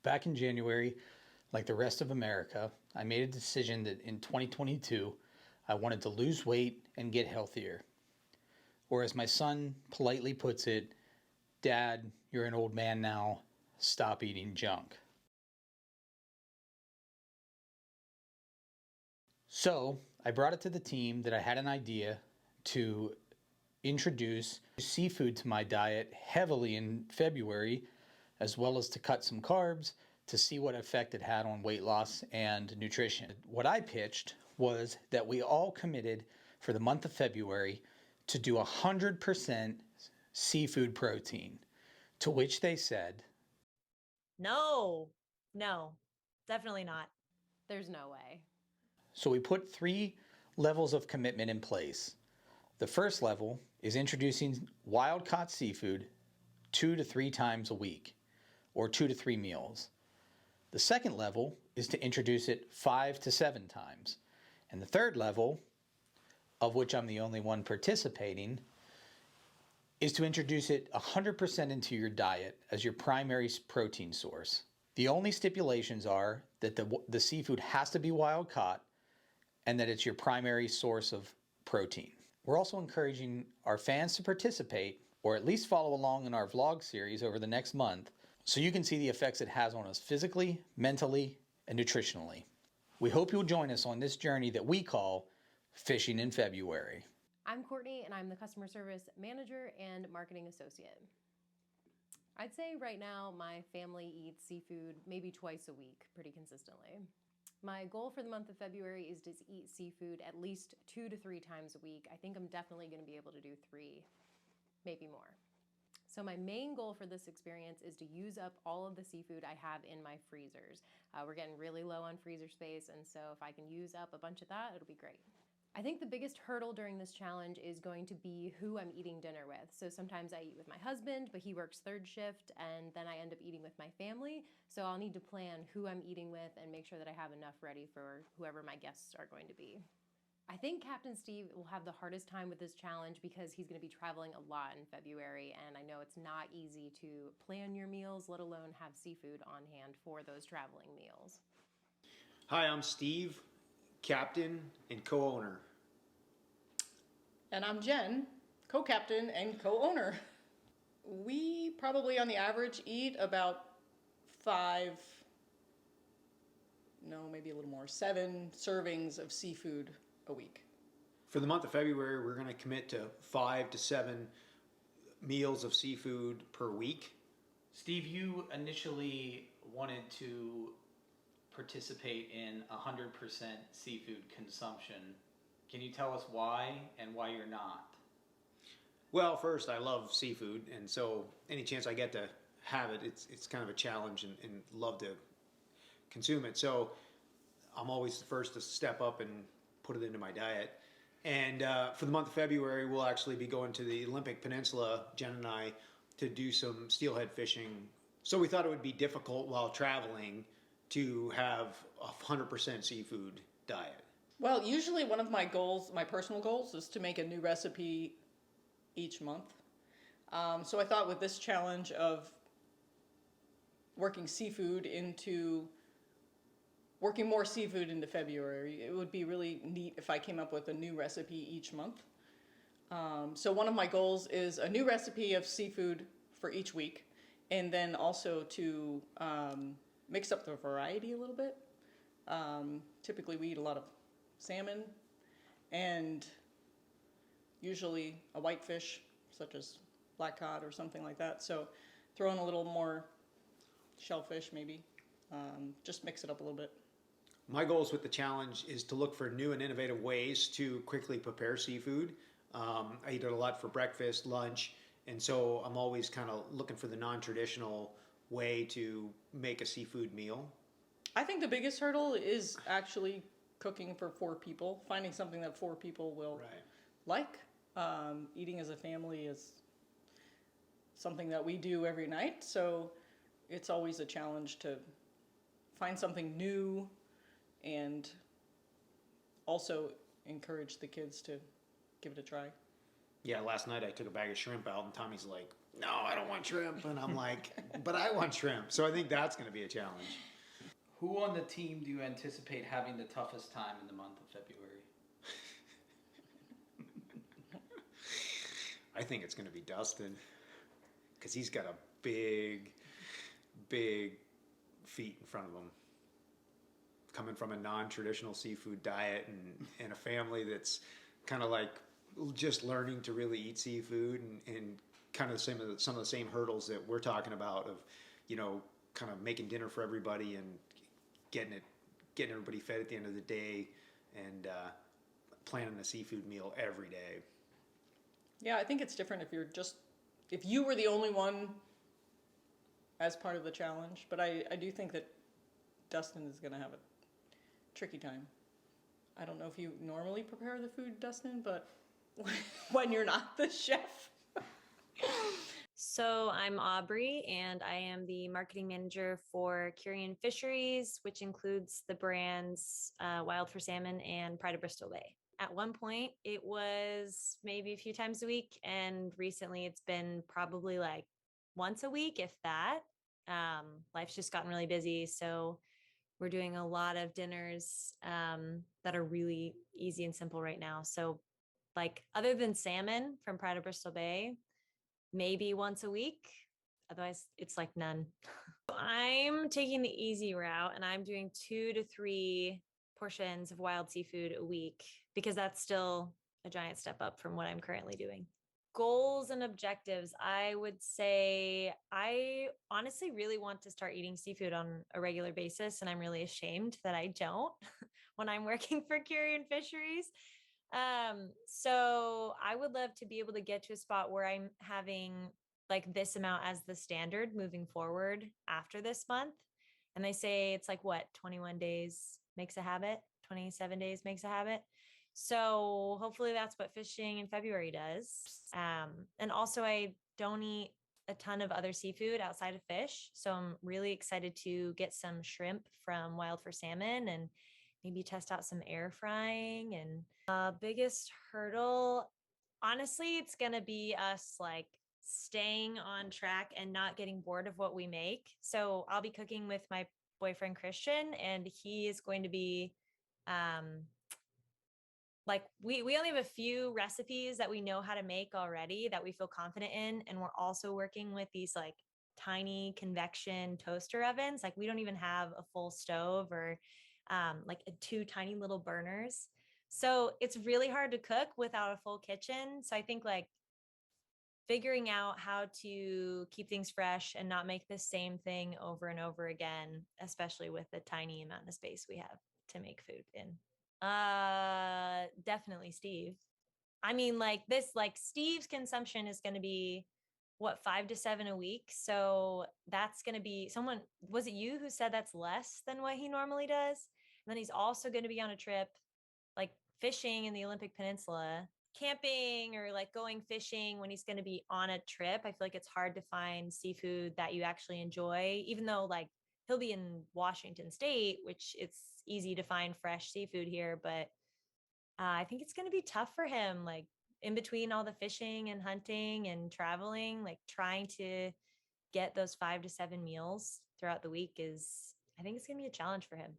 Back in January, like the rest of America, I made a decision that in 2022, I wanted to lose weight and get healthier. Or as my son politely puts it, Dad, you're an old man now, stop eating junk. So I brought it to the team that I had an idea to introduce seafood to my diet heavily in February, as well as to cut some carbs to see what effect it had on weight loss and nutrition. What I pitched was that we all committed for the month of February to do 100% seafood protein, to which they said, No, definitely not. There's no way. So we put 3 levels of commitment in place. The first level is introducing wild-caught seafood 2 to 3 times a week, or 2 to 3 meals. The second level is to introduce it 5 to 7 times. And the third level, of which I'm the only one participating, is to introduce it 100% into your diet as your primary protein source. The only stipulations are that the seafood has to be wild-caught and that it's your primary source of protein. We're also encouraging our fans to participate, or at least follow along in our vlog series over the next month, so you can see the effects it has on us physically, mentally, and nutritionally. We hope you'll join us on this journey that we call Fishing in February. I'm Kourtney, and I'm the Customer Service Manager and Marketing Associate. I'd say right now my family eats seafood maybe twice a week pretty consistently. My goal for the month of February is to eat seafood at least 2 to 3 times a week. I think I'm definitely going to be able to do 3, maybe more. So my main goal for this experience is to use up all of the seafood I have in my freezers. We're getting really low on freezer space, and so if I can use up a bunch of that, it'll be great. I think the biggest hurdle during this challenge is going to be who I'm eating dinner with. So sometimes I eat with my husband, but he works 3rd shift, and then I end up eating with my family. So I'll need to plan who I'm eating with and make sure that I have enough ready for whoever my guests are going to be. I think Captain Steve will have the hardest time with this challenge because he's going to be traveling a lot in February, and I know it's not easy to plan your meals, let alone have seafood on hand for those traveling meals. Hi, I'm Steve, captain and co-owner. And I'm Jen, co-captain and co-owner. We probably on the average eat about 7 servings of seafood a week. For the month of February, we're going to commit to 5 to 7 meals of seafood per week. Steve, you initially wanted to participate in 100% seafood consumption. Can you tell us why and why you're not? Well, first, I love seafood, and so any chance I get to have it, it's kind of a challenge and love to consume it. So I'm always the first to step up and put it into my diet. And for the month of February, we'll actually be going to the Olympic Peninsula, Jen and I, to do some steelhead fishing. So we thought it would be difficult while traveling to have a 100% seafood diet. Well, usually one of my goals, my personal goals, is to make a new recipe each month. So I thought with this challenge of working more seafood into February, it would be really neat if I came up with a new recipe each month. So one of my goals is a new recipe of seafood for each week, and then also to mix up the variety a little bit. Typically we eat a lot of salmon and usually a whitefish such as black cod or something like that. So throw in a little more shellfish maybe. Just mix it up a little bit. My goals with the challenge is to look for new and innovative ways to quickly prepare seafood. I eat it a lot for breakfast, lunch, and so I'm always kind of looking for the non-traditional way to make a seafood meal. I think the biggest hurdle is actually cooking for 4 people, finding something that 4 people will like. Eating as a family is something that we do every night, so it's always a challenge to find something new and also encourage the kids to give it a try. Yeah, last night I took a bag of shrimp out and Tommy's like, no, I don't want shrimp. And I'm like, but I want shrimp. So I think that's going to be a challenge. Who on the team do you anticipate having the toughest time in the month of February? I think it's going to be Dustin because he's got a big, big feat in front of him. Coming from a non-traditional seafood diet and a family that's kind of like just learning to really eat seafood and kind of some of the same hurdles that we're talking about of, you know, kind of making dinner for everybody and getting everybody fed at the end of the day and planning a seafood meal every day. Yeah, I think it's different if you were the only one as part of the challenge, but I do think that Dustin is going to have a tricky time. I don't know if you normally prepare the food, Dustin, but when you're not the chef. So I'm Aubrey, and I am the marketing manager for Kurian Fisheries, which includes the brands Wild for Salmon and Pride of Bristol Bay. At one point, it was maybe a few times a week, and recently it's been probably like once a week, if that. Life's just gotten really busy, so we're doing a lot of dinners that are really easy and simple right now. So, like, other than salmon from Pride of Bristol Bay, maybe once a week. Otherwise, it's like none. I'm taking the easy route and I'm doing 2 to 3 portions of wild seafood a week because that's still a giant step up from what I'm currently doing. Goals and objectives. I would say I honestly really want to start eating seafood on a regular basis, and I'm really ashamed that I don't when I'm working for Kurian Fisheries. So I would love to be able to get to a spot where I'm having like this amount as the standard moving forward after this month. And they say it's like what, 21 days makes a habit, 27 days makes a habit. So hopefully that's what fishing in February does. And also I don't eat a ton of other seafood outside of fish. So I'm really excited to get some shrimp from Wild for Salmon and maybe test out some air frying. And biggest hurdle, honestly, it's going to be us like staying on track and not getting bored of what we make. So I'll be cooking with my boyfriend Christian, and he is going to be like we only have a few recipes that we know how to make already that we feel confident in, and we're also working with these like tiny convection toaster ovens. Like we don't even have a full stove or like 2 tiny little burners. So it's really hard to cook without a full kitchen. So I think like figuring out how to keep things fresh and not make the same thing over and over again, especially with the tiny amount of space we have to make food in. Definitely Steve. I mean, like Steve's consumption is going to be what, 5 to 7 a week. So that's going to be someone, was it you who said that's less than what he normally does? And then he's also going to be on a trip, like fishing in the Olympic Peninsula, camping or like going fishing when he's going to be on a trip. I feel like it's hard to find seafood that you actually enjoy, even though like he'll be in Washington State, which it's easy to find fresh seafood here. But I think it's going to be tough for him, like in between all the fishing and hunting and traveling, like trying to get those 5 to 7 meals throughout the week I think it's going to be a challenge for him.